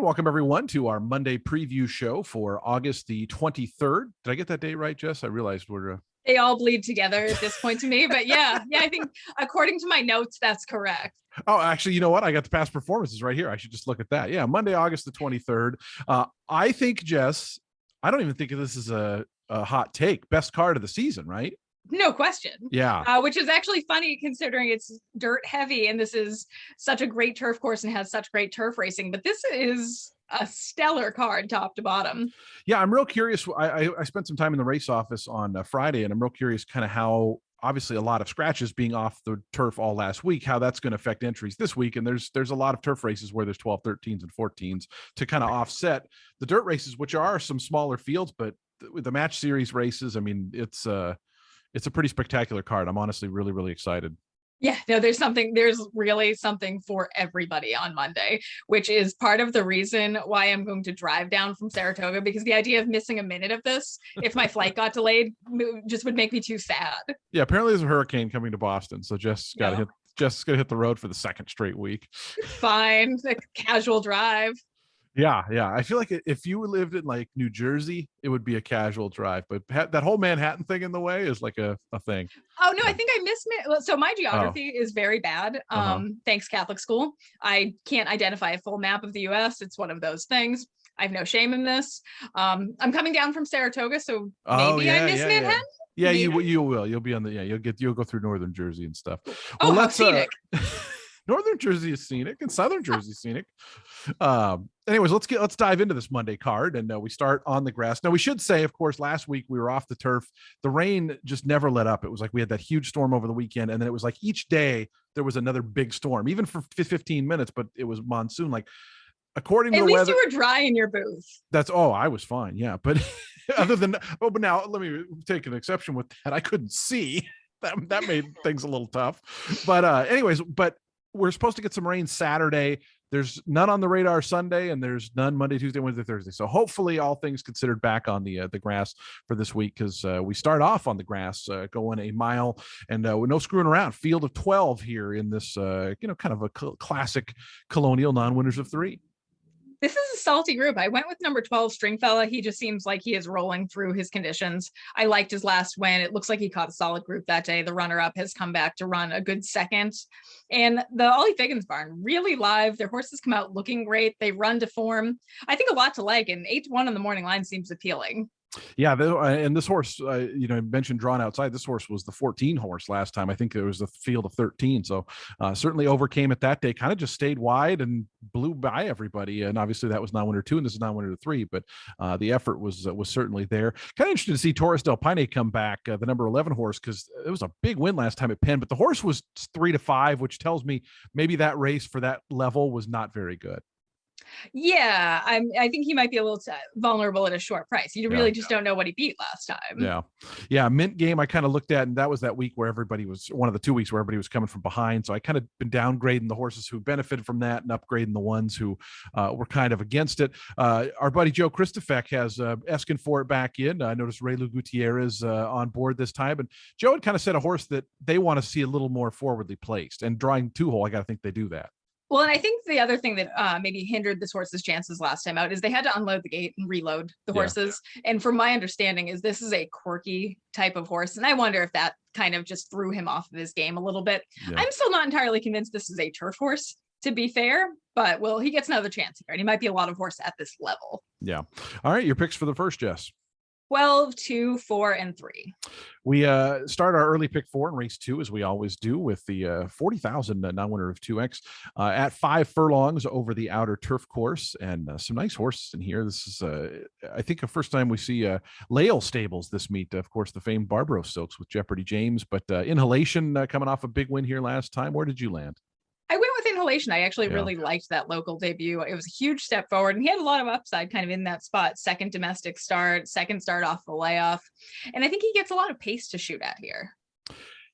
And welcome everyone to our Monday preview show for August the 23rd. Did I get that date right, Jess? I realized we're they all bleed together at this point to me, but yeah, I think according to my notes, that's correct. Oh, actually, you know what? I got the past performances right here. I should just look at that. Yeah, Monday, August the 23rd. I think, Jess, I don't even think this is a hot take. Best card of the season, right? No question. Yeah. Which is actually funny considering it's dirt heavy and this is such a great turf course and has such great turf racing, but this is a stellar card top to bottom. Yeah, I'm real curious. I spent some time in the race office on Friday, and I'm real curious kind of how, obviously a lot of scratches being off the turf all last week, how that's going to affect entries this week. And there's a lot of turf races where there's 12, 13s and 14s to kind of offset the dirt races, which are some smaller fields, but with the match series races, I mean, it's a pretty spectacular card. I'm honestly really, really excited. Yeah, no, there's really something for everybody on Monday, which is part of the reason why I'm going to drive down from Saratoga, because the idea of missing a minute of this, if my flight got delayed, just would make me too sad. Yeah, apparently there's a hurricane coming to Boston, so Jess got to hit the road for the second straight week. Fine, a casual drive. Yeah. I feel like if you lived in like New Jersey, it would be a casual drive, but that whole Manhattan thing in the way is like a thing. Oh no, I think I missed it. So my geography is very bad. Thanks Catholic school. I can't identify a full map of the US. It's one of those things. I have no shame in this. I'm coming down from Saratoga, so maybe I missed Manhattan. Yeah, you will. You'll be on the you'll go through northern Jersey and stuff. Well, how scenic. Northern Jersey is scenic and Southern Jersey is scenic. Anyways, let's dive into this Monday card, and we start on the grass. Now, we should say, of course, last week we were off the turf. The rain just never let up. It was like we had that huge storm over the weekend, and then it was like each day there was another big storm, even for 15 minutes, but it was monsoon. Like, according to the weather, at least you were dry in your booth. I was fine, yeah. But other than but now let me take an exception with that. I couldn't see. That made things a little tough. But anyways, we're supposed to get some rain Saturday. There's none on the radar Sunday, and there's none Monday, Tuesday, Wednesday, Thursday. So hopefully, all things considered, back on the grass for this week, because we start off on the grass, going a mile, and with no screwing around. Field of 12 here in this, kind of a classic Colonial non-winners of 3. This is a salty group. I went with number 12, Stringfella. He just seems like he is rolling through his conditions. I liked his last win. It looks like he caught a solid group that day. The runner-up has come back to run a good second. And the Ollie Figgins barn, really live. Their horses come out looking great. They run to form. I think a lot to like, and 8-1 on the morning line seems appealing. Yeah, and this horse, I mentioned drawn outside. This horse was the 14 horse last time. I think it was the field of 13. So certainly overcame it that day. Kind of just stayed wide and blew by everybody. And obviously that was non-winner 2, and this is non-winner 3. But the effort was certainly there. Kind of interested to see Torres del Paine come back, the number 11 horse, because it was a big win last time at Penn. But the horse was 3-5, which tells me maybe that race for that level was not very good. Yeah, I think he might be a little vulnerable at a short price. You really just don't know what he beat last time. Yeah. Mint game I kind of looked at, and that was that week where everybody was one of the 2 weeks where everybody was coming from behind. So I kind of been downgrading the horses who benefited from that and upgrading the ones who were kind of against it. Our buddy Joe Christofek has asking for it back in. I noticed Ray Lu Gutierrez on board this time, and Joe had kind of said a horse that they want to see a little more forwardly placed, and drawing 2-hole, I got to think they do that. Well, and I think the other thing that maybe hindered this horse's chances last time out is they had to unload the gate and reload the horses. And from my understanding is this is a quirky type of horse. And I wonder if that kind of just threw him off of his game a little bit. Yeah. I'm still not entirely convinced this is a turf horse, to be fair, but he gets another chance here, and he might be a lot of horse at this level. Yeah. All right. Your picks for the first, Jess. 12, 2, 4, and 3. We start our early pick 4 in race 2, as we always do, with the 40,000 non-winner of 2X at 5 furlongs over the outer turf course, and some nice horses in here. This is, I think, the first time we see Lael Stables this meet. Of course, the famed Barbaro Silks with Jeopardy James, but Inhalation coming off a big win here last time. Where did you land? I went with Inhalation. I actually really liked that local debut. It was a huge step forward, and he had a lot of upside kind of in that spot. Second domestic start, second start off the layoff. And I think he gets a lot of pace to shoot at here.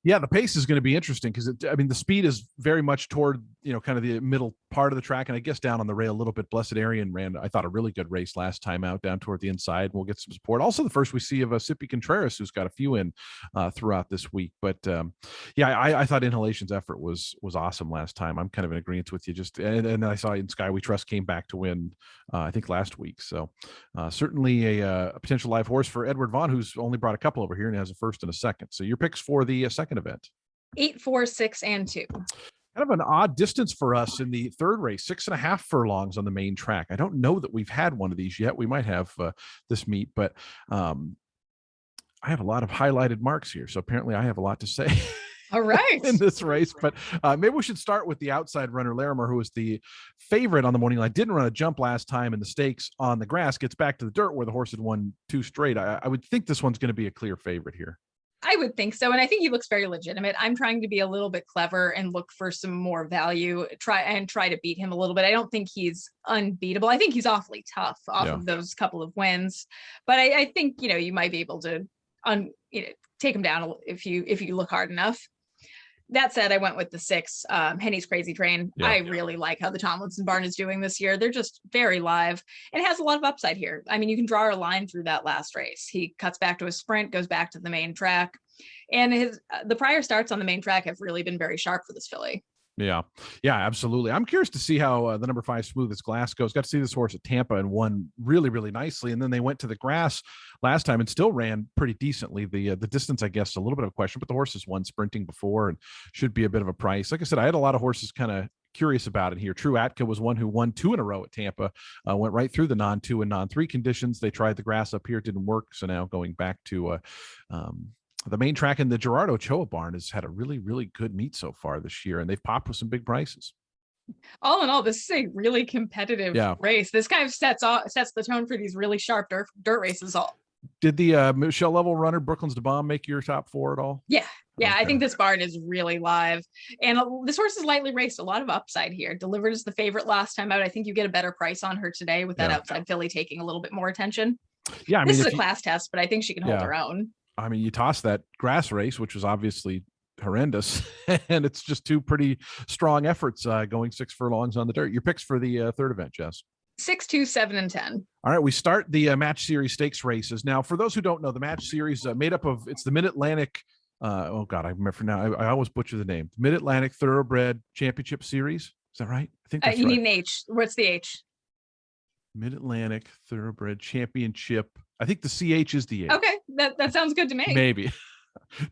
Yeah, the pace is going to be interesting because, the speed is very much toward, kind of the middle part of the track, and I guess down on the rail a little bit. Blessed Arian ran, I thought, a really good race last time out down toward the inside. We'll get some support. Also, the first we see of Sippy Contreras, who's got a few in throughout this week. But I thought Inhalation's effort was awesome last time. I'm kind of in agreement with you. And I saw in Sky We Trust came back to win, I think last week. So certainly a potential live horse for Edward Vaughn, who's only brought a couple over here and has a first and a second. So your picks for the second event: 8, 4, 6, and 2. Kind of an odd distance for us in the third race, 6.5 furlongs on the main track. I don't know that we've had one of these yet. We might have this meet, but I have a lot of highlighted marks here. So apparently I have a lot to say. All right. In this race, but maybe we should start with the outside runner, Larimer, who was the favorite on the morning line. Didn't run a jump last time in the stakes on the grass. Gets back to the dirt where the horse had won 2 straight. I would think this one's going to be a clear favorite here. I would think so. And I think he looks very legitimate. I'm trying to be a little bit clever and look for some more value, try to beat him a little bit. I don't think he's unbeatable. I think he's awfully tough off of those couple of wins, but I think, you might be able to take him down if you look hard enough. That said, I went with the 6, Henny's Crazy Train. Yeah. I really like how the Tomlinson barn is doing this year. They're just very live and has a lot of upside here. I mean, you can draw a line through that last race. He cuts back to a sprint, goes back to the main track, and the prior starts on the main track have really been very sharp for this filly. Yeah, absolutely. I'm curious to see how the number 5 Smooth as Glass goes. Got to see this horse at Tampa and won really, really nicely. And then they went to the grass last time and still ran pretty decently. The distance, I guess, a little bit of a question, but the horse has won sprinting before and should be a bit of a price. Like I said, I had a lot of horses kind of curious about it here. True Atka was one who won 2 in a row at Tampa, went right through the non-2 and non-3 conditions. They tried the grass up here, didn't work. So now going back to the main track in the Gerard Ochoa barn has had a really, really good meet so far this year, and they've popped with some big prices. All in all, this is a really competitive race. This kind of sets the tone for these really sharp dirt races. Did the Michelle Level runner Brooklyn's DeBomb make your top 4 at all? Yeah. Okay. I think this barn is really live, and this horse is lightly raced. A lot of upside here. Delivered as the favorite last time out. I think you get a better price on her today with that outside filly taking a little bit more attention. Yeah, this is a class test, but I think she can hold her own. I mean, you toss that grass race, which was obviously horrendous, and it's just 2 pretty strong efforts going 6 furlongs on the dirt. Your picks for the third event, Jess? 6, 2, 7, and 10. All right, we start the Match Series Stakes races. Now, for those who don't know, the Match Series made up of, it's the Mid-Atlantic, I remember now, I always butcher the name. Mid-Atlantic Thoroughbred Championship Series. Is that right? I think that's you need an H. What's the H? Mid-Atlantic Thoroughbred Championship. I think the CH is the H. Okay, that sounds good to me. Maybe.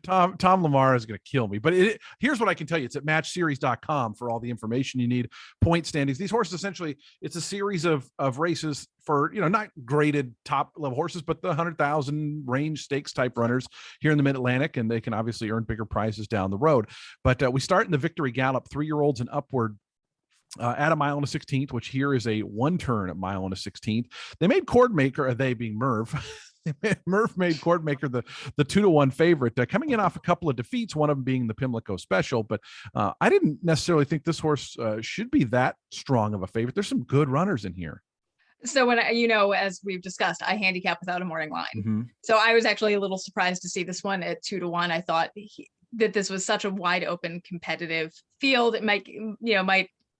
Tom Lamar is going to kill me, but here's what I can tell you. It's at matchseries.com for all the information you need. Point standings. These horses, essentially, it's a series of races for, not graded top level horses, but the 100,000 range stakes type runners here in the Mid-Atlantic, and they can obviously earn bigger prizes down the road. But we start in the Victory Gallop, 3-year-olds and upward. At a mile and a 16th, which here is a 1-turn at mile and a 16th. They made Cordmaker, they being Merv. Murph made Cordmaker the 2-to-1 favorite, coming in off a couple of defeats, one of them being the Pimlico Special. But I didn't necessarily think this horse should be that strong of a favorite. There's some good runners in here. So when as we've discussed, I handicap without a morning line. Mm-hmm. So I was actually a little surprised to see this one at 2-to-1. I thought that this was such a wide open competitive field. It might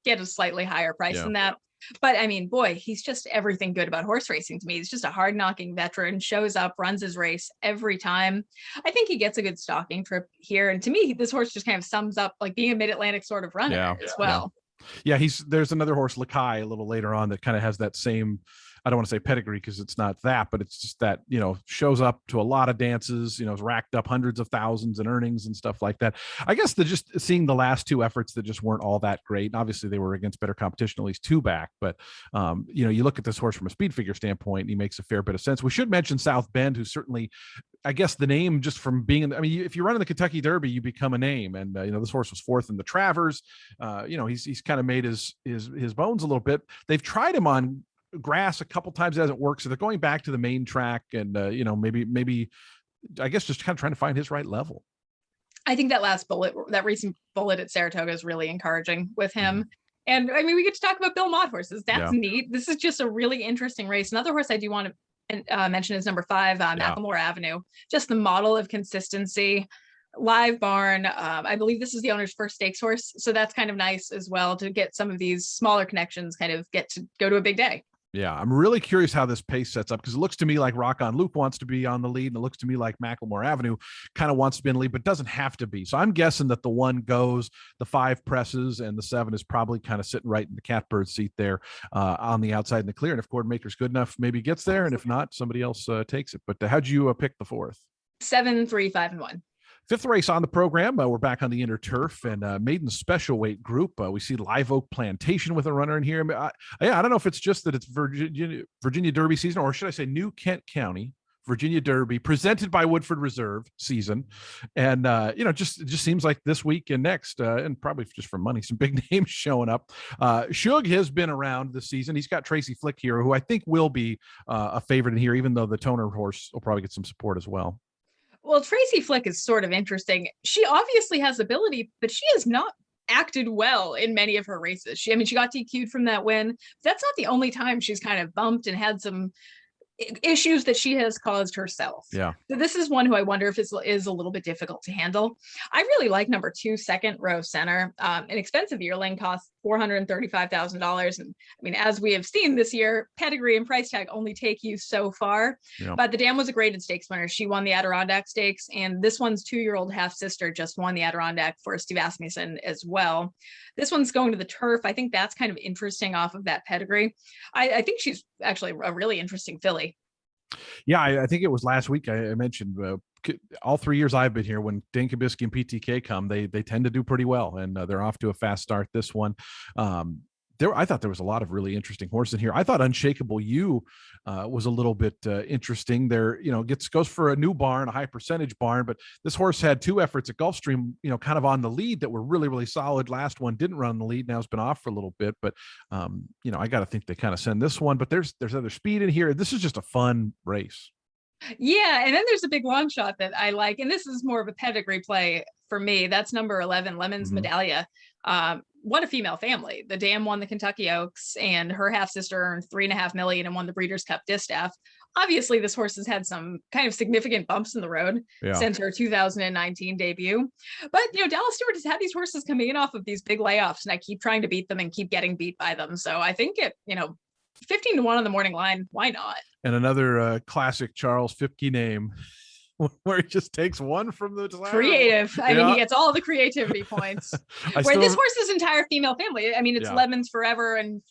get a slightly higher price than that. But I mean, boy, he's just everything good about horse racing to me. He's just a hard knocking veteran, shows up, runs his race every time. I think he gets a good stalking trip here. And to me, this horse just kind of sums up like being a Mid-Atlantic sort of runner as well. Yeah, there's another horse, Lakai, a little later on that kind of has that same, I don't want to say pedigree because it's not that, but it's just that, shows up to a lot of dances, has racked up hundreds of thousands in earnings and stuff like that. I guess just seeing the last 2 efforts that just weren't all that great. And obviously they were against better competition, at least 2 back. But, you look at this horse from a speed figure standpoint, and he makes a fair bit of sense. We should mention South Bend, who's certainly, I guess, the name just from being if you run in the Kentucky Derby, you become a name. And, this horse was 4th in the Travers. He's kind of made his bones a little bit. They've tried him on grass a couple times, it hasn't worked, so they're going back to the main track, and maybe I guess just kind of trying to find his right level. I think that recent bullet at Saratoga is really encouraging with him. And I mean, we get to talk about Bill Mott horses. That's neat. This is just a really interesting race. Another horse I do want to mention is number 5, Macklemore Avenue. Just the model of consistency. live barn. I believe this is the owner's first stakes horse. So that's kind of nice as well to get some of these smaller connections kind of get to go to a big day. Yeah, I'm really curious how this pace sets up, because it looks to me like Rock on Luke wants to be on the lead, and it looks to me like Macklemore Avenue kind of wants to be in the lead, but doesn't have to be. So I'm guessing that the 1 goes, the 5 presses, and the 7 is probably kind of sitting right in the catbird seat there on the outside in the clear. And if Cordmaker's good enough, maybe gets there, and if not, somebody else takes it. But how'd you pick the 4th? 7, 3, 5, and 1. 5th race on the program. We're back on the inner turf and Maiden special weight group. We see Live Oak Plantation with a runner in here. I don't know if it's just that it's Virginia Derby season, or should I say New Kent County Virginia Derby presented by Woodford Reserve season. And, just seems like this week and next, and probably just for money, some big names showing up. Shug has been around this season. He's got Tracy Flick here, who I think will be a favorite in here, even though the Toner horse will probably get some support as well. Well, Tracy Flick is sort of interesting. She obviously has ability, but she has not acted well in many of her races. She got DQ'd from that win. That's not the only time she's kind of bumped and had some issues that she has caused herself. Yeah. So this is one who I wonder if is a little bit difficult to handle. I really like number 2, Second Row Center. An expensive yearling, costs $435,000. And as we have seen this year, pedigree and price tag only take you so far. Yeah. But the dam was a graded stakes winner. She won the Adirondack Stakes, and this one's 2-year-old half sister just won the Adirondack for Steve Asmussen as well. This one's going to the turf. I think that's kind of interesting off of that pedigree. I think she's actually a really interesting filly. Yeah, I think it was last week I mentioned all 3 years I've been here, when Dan Kabisky and PTK come, they tend to do pretty well, and they're off to a fast start this one. I thought there was a lot of really interesting horses in here. I thought Unshakable You was a little bit interesting. There, goes for a new barn, a high percentage barn, but this horse had 2 efforts at Gulfstream, kind of on the lead that were really, really solid. Last one didn't run the lead. Now it's been off for a little bit, but I got to think they kind of send this one, but there's other speed in here. This is just a fun race. Yeah, and then there's a big long shot that I like, and this is more of a pedigree play for me. That's number 11, Lemons Medallia. What a female family. The dam won the Kentucky Oaks, and her half sister earned $3.5 million and won the Breeders' Cup Distaff. Obviously, this horse has had some kind of significant bumps in the road since her 2019 debut. But Dallas Stewart has had these horses coming in off of these big layoffs, and I keep trying to beat them and keep getting beat by them. So I think 15-1 on the morning line. Why not? And another classic Charles Fipke name, where he just takes one from the desire. Creative. I mean, he gets all the creativity points. This horse's entire female family. It's Lemons Forever and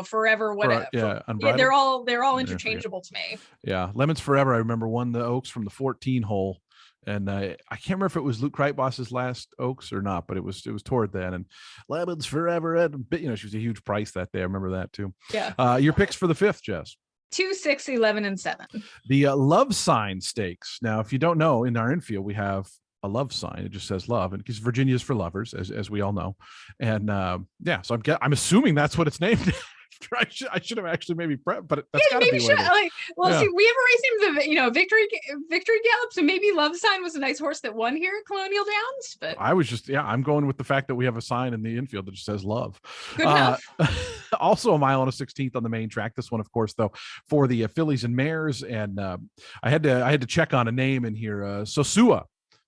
Forever whatever. They're all interchangeable to me. Yeah, Lemons Forever. I remember won the Oaks from the 14 hole. And I can't remember if it was Luke Kreitboss's last Oaks or not, but it was toward then. And Lemons Forever, she was a huge price that day. I remember that too. Yeah. Your picks for the 5th, Jess? 2, 6, 11, and 7. The Love Sign Stakes. Now, if you don't know, in our infield we have a love sign. It just says love, and because Virginia's for lovers, as we all know. And so I'm assuming that's what it's named. I should have actually maybe prepped, but that's gotta be see, we have a racing the victory gallop, so maybe Love Sign was a nice horse that won here at Colonial Downs. But I was just I'm going with the fact that we have a sign in the infield that just says love. Good enough. Also a mile and a 16th on the main track. This one, of course, though, for the fillies and mares, and I had to check on a name in here. Sosua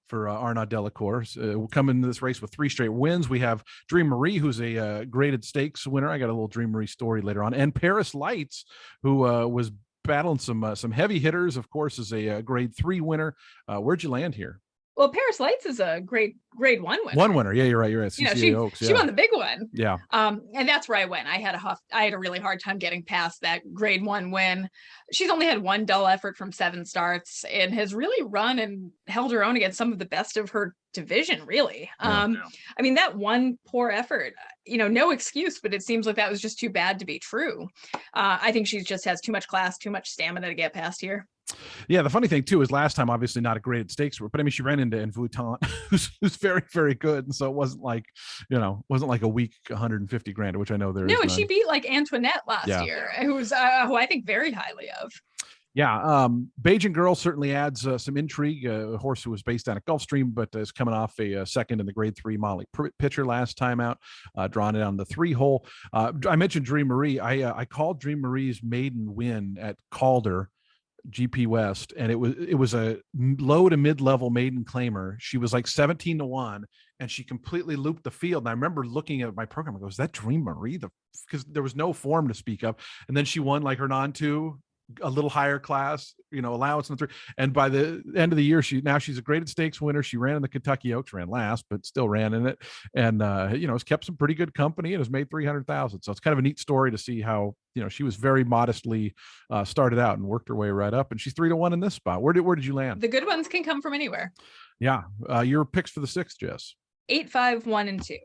for Arnaud Delacour. We'll come into this race with 3 straight wins. We have Dream Marie, who's a graded stakes winner. I got a little Dream Marie story later on. And Paris Lights, who was battling some heavy hitters, of course, is a grade 3 winner. Where'd you land here? Well, Paris Lights is a grade 1 winner. One winner. Yeah, you're right. You're at CCA Oaks. She won the big one. Yeah. And that's where I went. I had a really hard time getting past that grade 1 win. She's only had 1 dull effort from 7 starts and has really run and held her own against some of the best of her division, really. That one poor effort, no excuse, but it seems like that was just too bad to be true. I think she just has too much class, too much stamina to get past here. Yeah, the funny thing too is last time, obviously not a graded stakes, but she ran into Envutant, who's very, very good, and so it wasn't like a week 150 grand, which I know there is. No, and she beat like Antoinette last year, who's who I think very highly of. Yeah, Bajan Girl certainly adds some intrigue. A horse who was based down at Gulfstream, but is coming off a second in the grade 3 Molly Pitcher last time out, drawn it on the 3 hole. I mentioned Dream Marie. I called Dream Marie's maiden win at Calder GP West, and it was a low to mid-level maiden claimer. She was like 17-1, and she completely looped the field. And I remember looking at my program, I go, is that Dream Marie? Because there was no form to speak of. And then she won like her non-2, a little higher class, allowance in the 3. And by the end of the year, she's a graded stakes winner. She ran in the Kentucky Oaks, ran last, but still ran in it. And, has kept some pretty good company and has made 300,000. So it's kind of a neat story to see how, she was very modestly started out and worked her way right up. And she's 3-1 in this spot. Where did you land? The good ones can come from anywhere. Yeah. Your picks for the 6th, Jess. 8, 5, 1, and 2.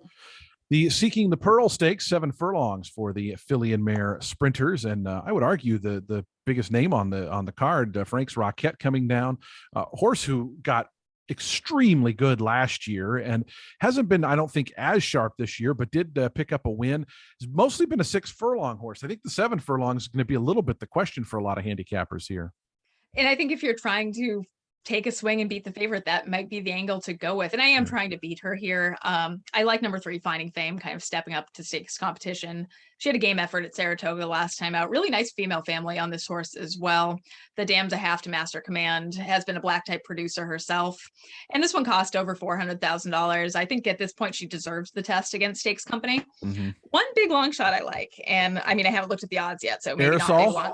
The Seeking the Pearl Stakes, 7 furlongs for the filly and mare sprinters, and I would argue the biggest name on the card, Frank's Roquette coming down, horse who got extremely good last year and hasn't been, I don't think, as sharp this year, but did pick up a win. It's mostly been a 6 furlong horse. I think the 7 furlongs is going to be a little bit the question for a lot of handicappers here. And I think if you're trying to take a swing and beat the favorite, that might be the angle to go with. And I am trying to beat her here. I like number 3, Finding Fame, kind of stepping up to stakes competition. She had a game effort at Saratoga last time out. Really nice female family on this horse as well. The dam's a half to Master Command, has been a black type producer herself. And this one cost over $400,000. I think at this point she deserves the test against Stakes Company. Mm-hmm. One big long shot I like. And I mean, I haven't looked at the odds yet, so maybe not big one.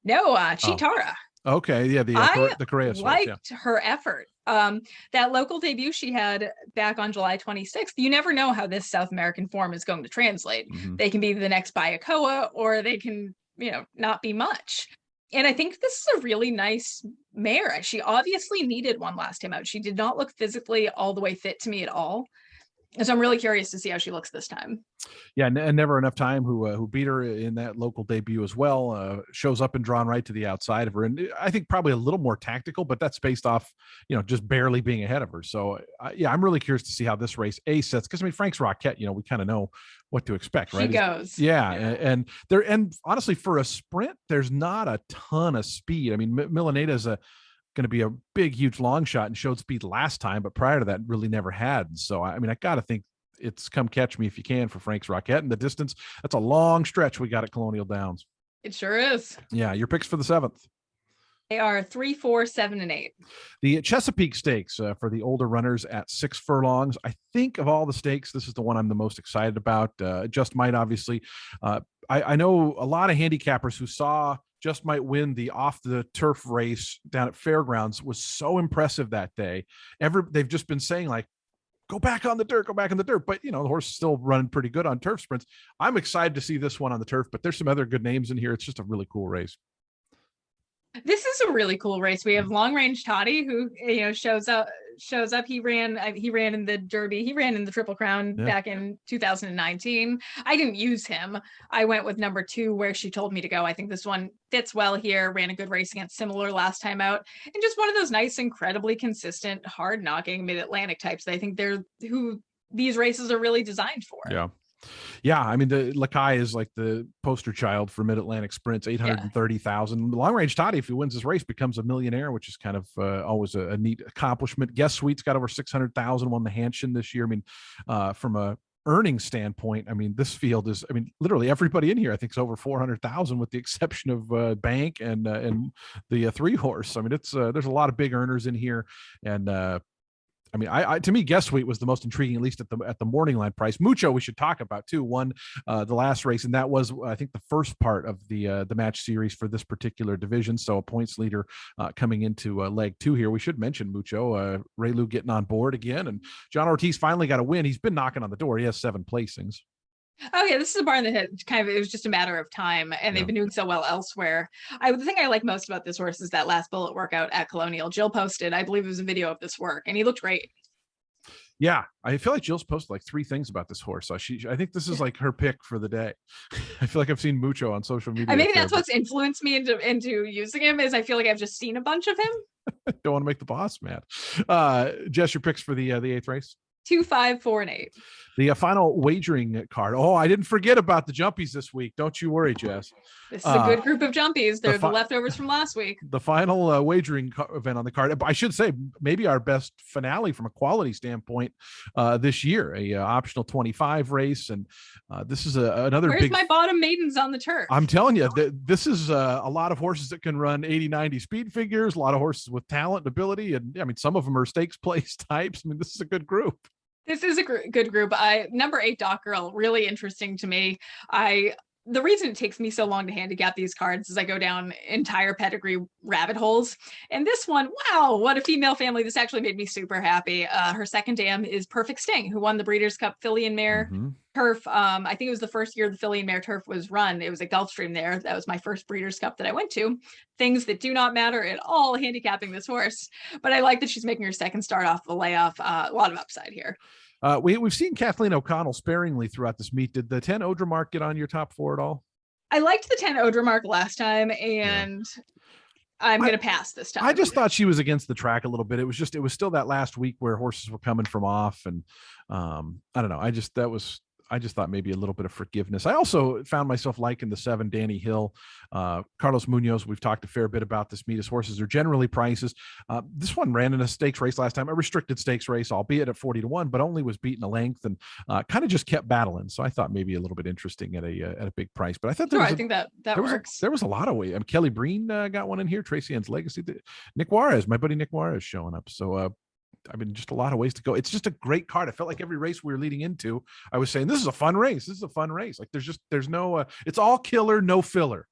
No, Chitara. Okay, yeah, the Correa liked her effort. That local debut she had back on July 26th. You never know how this South American form is going to translate. Mm-hmm. They can be the next Bayacoa, or they can, not be much. And I think this is a really nice mare. She obviously needed one last time out. She did not look physically all the way fit to me at all. So I'm really curious to see how she looks this time. Yeah, and Never Enough Time, who beat her in that local debut as well, shows up and drawn right to the outside of her. And I think probably a little more tactical, but that's based off, just barely being ahead of her. So, I'm really curious to see how this race sets. Because, Frank's Roquette, we kind of know what to expect, right? She goes. Yeah. And honestly, for a sprint, there's not a ton of speed. Milaneta is going to be a big, huge long shot and showed speed last time, but prior to that really never had. And so, I got to think it's come catch me if you can for Frank's Roquette. And the distance, that's a long stretch we got at Colonial Downs. It sure is. Yeah. Your picks for the 7th. They are 3, 4, 7, and 8. The Chesapeake Stakes for the older runners at 6 furlongs. I think of all the stakes, this is the one I'm the most excited about. Just Might, obviously. I know a lot of handicappers who saw Just Might win the off the turf race down at Fairgrounds. Was so impressive that day. They've just been saying, like, go back on the dirt. But, the horse is still running pretty good on turf sprints. I'm excited to see this one on the turf, but there's some other good names in here. It's just a really cool race. This is a really cool race. We have Long Range Toddy, who shows up. He ran in the Derby. He ran in the Triple Crown back in 2019. I didn't use him. I went with number 2 where she told me to go. I think this one fits well here. Ran a good race against Similar last time out, and just one of those nice, incredibly consistent, hard knocking Mid-Atlantic types. I think they're who these races are really designed for. Yeah. The Lakai is like the poster child for Mid-Atlantic sprints, 830,000. Long Range Toddy, if he wins this race, becomes a millionaire, which is kind of always a neat accomplishment. Guest Suite's got over 600,000, won the Hanshin this year. From a earning standpoint, this field is, literally everybody in here, I think, is over 400,000 with the exception of Bank and the 3 horse. It's there's a lot of big earners in here. And, to me, Guest Suite was the most intriguing, at least at the morning line price. Mucho, we should talk about too, won the last race, and that was, I think, the first part of the match series for this particular division. So a points leader coming into leg 2 here. We should mention Mucho, Ray Lou getting on board again, and John Ortiz finally got a win. He's been knocking on the door. He has 7 placings. Oh yeah, this is a barn that had it was just a matter of time, and they've been doing so well elsewhere. The thing I like most about this horse is that last bullet workout at Colonial. Jill posted, I believe it was a video of this work, and he looked great. Yeah, I feel like Jill's posted like 3 things about this horse. So I think this is like her pick for the day. I feel like I've seen Mucho on social media. Maybe that's what's influenced me into using him, is I feel like I've just seen a bunch of him. Don't want to make the boss mad. Jess, your picks for the 8th race? 2, 5, 4, and 8. The final wagering card. Oh, I didn't forget about the jumpies this week. Don't you worry, Jess. This is a good group of jumpies. They're the leftovers from last week. The final wagering event on the card. I should say maybe our best finale from a quality standpoint this year. A optional 25 race, and this is another. Where's my bottom maidens on the turf? I'm telling you, this is a lot of horses that can run 80, 90 speed figures. A lot of horses with talent and ability, and I mean some of them are stakes place types. I mean, this is a good group. This is a good group. Number 8, Dock Girl, really interesting to me. The reason it takes me so long to handicap these cards is I go down entire pedigree rabbit holes. And this one, wow, what a female family. This actually made me super happy. Her second dam is Perfect Sting, who won the Breeders' Cup Filly and Mare turf. I think it was the first year the Filly and Mare turf was run. It was at Gulfstream there. That was my first Breeders' Cup that I went to. Things that do not matter at all handicapping this horse. But I like that she's making her second start off the layoff. A lot of upside here. We've seen Kathleen O'Connell sparingly throughout this meet. Did the 10 Odremark get on your top 4 at all? I liked the 10 Odremark last time, and I'm going to pass this time. I just thought she was against the track a little bit. It was still that last week where horses were coming from off, and I don't know. I just thought maybe a little bit of forgiveness. I also found myself liking the 7 Danny Hill, Carlos Munoz. We've talked a fair bit about this meet. His horses are generally prices. This one ran in a stakes race last time, a restricted stakes race, albeit at 40-1, but only was beaten a length and kind of just kept battling. So I thought maybe a little bit interesting at a big price. But I thought I think that works. There was a lot of weight. Kelly Breen got one in here. Tracy Ann's Legacy. Nick Juarez, my buddy Nick Juarez, showing up. So I mean, just a lot of ways to go. It's just a great card. I felt like every race we were leading into, I was saying, this is a fun race. This is a fun race. Like there's no, it's all killer, no filler.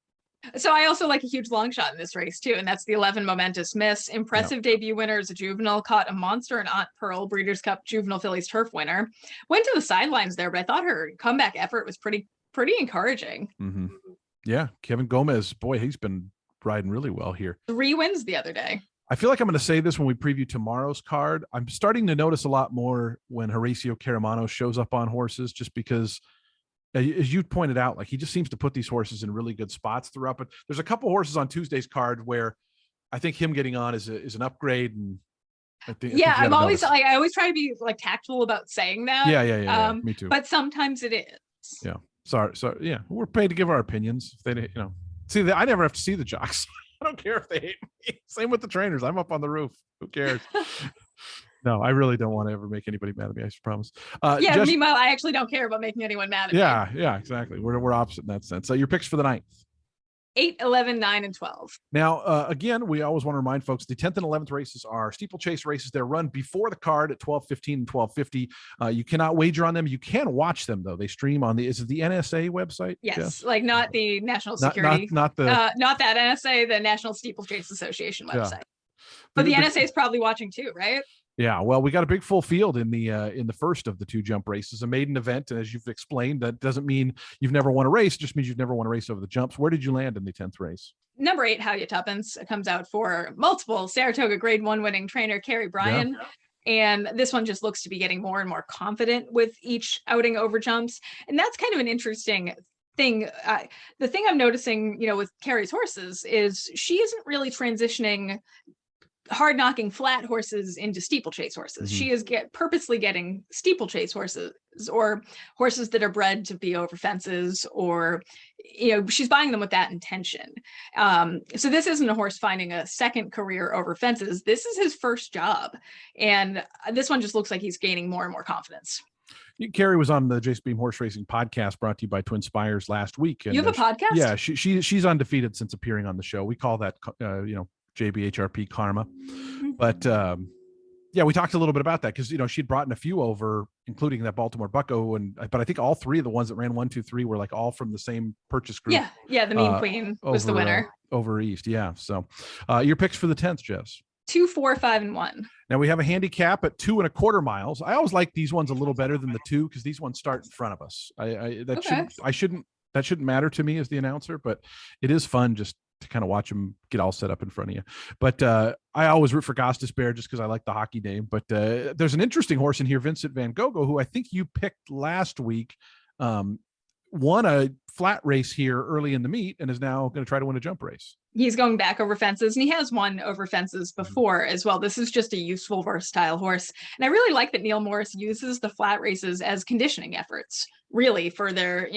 So I also like a huge long shot in this race too. And that's the 11 Momentous Miss. Impressive debut winner as a juvenile, caught a monster in Aunt Pearl Breeders' Cup Juvenile Fillies turf winner. Went to the sidelines there, but I thought her comeback effort was pretty encouraging. Mm-hmm. Yeah. Kevin Gomez, boy, he's been riding really well here. 3 wins the other day. I feel like I'm going to say this when we preview tomorrow's card. I'm starting to notice a lot more when Horacio Caramano shows up on horses, just because, as you pointed out, like he just seems to put these horses in really good spots throughout. But there's a couple horses on Tuesday's card where I think him getting on is an upgrade. And I always try to be like tactful about saying that. Yeah. Me too. But sometimes it is. Yeah. Sorry. Yeah, we're paid to give our opinions. If they, see, I never have to see the jocks. I don't care if they hate me. Same with the trainers. I'm up on the roof. Who cares? No, I really don't want to ever make anybody mad at me. I promise. Meanwhile, I actually don't care about making anyone mad at me. Yeah, exactly. We're opposite in that sense. So your picks for the 9th. 8, 11, 9, and 12. Now, again, we always want to remind folks the 10th and 11th races are steeplechase races. They're run before the card at 12:15 and 12:50. You cannot wager on them. You can watch them though. They stream on the NSA website? Yes, like not the National Security, not that NSA, the National Steeplechase Association website. Yeah. But the NSA is probably watching too, right? Yeah, well, we got a big full field in the first of the 2 jump races, a maiden event. And as you've explained, that doesn't mean you've never won a race. It just means you've never won a race over the jumps. Where did you land in the 10th race? Number 8, How You Tuppence, comes out for multiple Saratoga Grade 1 winning trainer Carrie Bryan. Yeah. And this one just looks to be getting more and more confident with each outing over jumps. And that's kind of an interesting thing. The thing I'm noticing, with Carrie's horses is she isn't really transitioning hard knocking flat horses into steeplechase horses. Mm-hmm. She is purposely getting steeplechase horses or horses that are bred to be over fences, or she's buying them with that intention. So this isn't a horse finding a second career over fences. This is his first job, and this one just looks like he's gaining more and more confidence. Carrie was on the Jason Beem Horse Racing podcast brought to you by Twin Spires last week. And you have a podcast? Yeah, she's undefeated since appearing on the show. We call that JBHRP karma. But we talked a little bit about that because she'd brought in a few over, including that Baltimore Bucko, but I think all 3 of the ones that ran 1, 2, 3 were like all from the same purchase group. Yeah, the Mean Queen was the winner over East. Yeah. So your picks for the 10th, Jess? 2, 4, 5, and 1. Now we have a handicap at 2.25 miles. I always like these ones a little better than the 2 because these ones start in front of us. That shouldn't matter to me as the announcer, but it is fun just to kind of watch them get all set up in front of you. But I always root for Gostis Bear just because I like the hockey name. But there's an interesting horse in here, Vincent Van Gogh, who I think you picked last week, won a flat race here early in the meet and is now going to try to win a jump race. He's going back over fences, and he has won over fences before as well. This is just a useful, versatile horse. And I really like that Neil Morris uses the flat races as conditioning efforts, really, for their,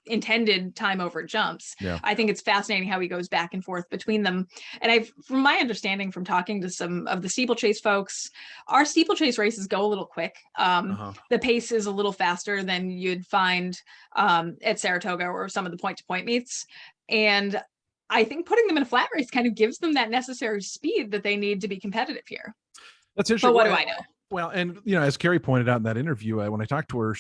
intended time over jumps. Yeah. I think it's fascinating how he goes back and forth between them. And from my understanding from talking to some of the steeplechase folks, our steeplechase races go a little quick. The pace is a little faster than you'd find at Saratoga or some of the point-to-point meets. And I think putting them in a flat race kind of gives them that necessary speed that they need to be competitive here. That's interesting. But what do I know? Well, and as Carrie pointed out in that interview, when I talked to her,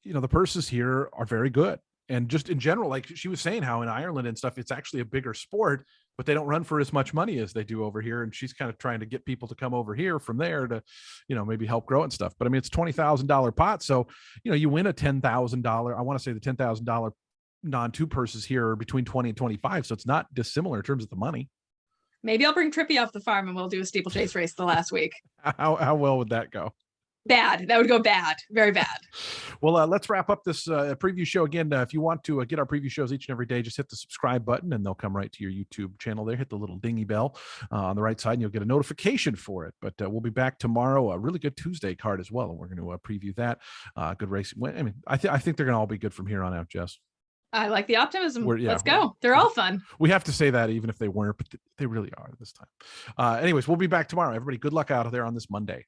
the purses here are very good. And just in general, like she was saying how in Ireland and stuff, it's actually a bigger sport, but they don't run for as much money as they do over here. And she's kind of trying to get people to come over here from there to, maybe help grow and stuff. But I mean, it's $20,000 pot. So, you win a $10,000. I want to say the $10,000 non-two purses here are between 20 and 25. So it's not dissimilar in terms of the money. Maybe I'll bring Trippy off the farm and we'll do a steeplechase race the last week. How well would that go? Bad. That would go bad. Very bad. Well, let's wrap up this preview show again. If you want to get our preview shows each and every day, just hit the subscribe button and they'll come right to your YouTube channel there. Hit the little dingy bell on the right side and you'll get a notification for it. But we'll be back tomorrow. A really good Tuesday card as well. And we're going to preview that. Good race. I mean, I think they're going to all be good from here on out, Jess. I like the optimism. Let's go. They're all fun. We have to say that even if they weren't, but they really are this time. Anyways, we'll be back tomorrow. Everybody, good luck out there on this Monday.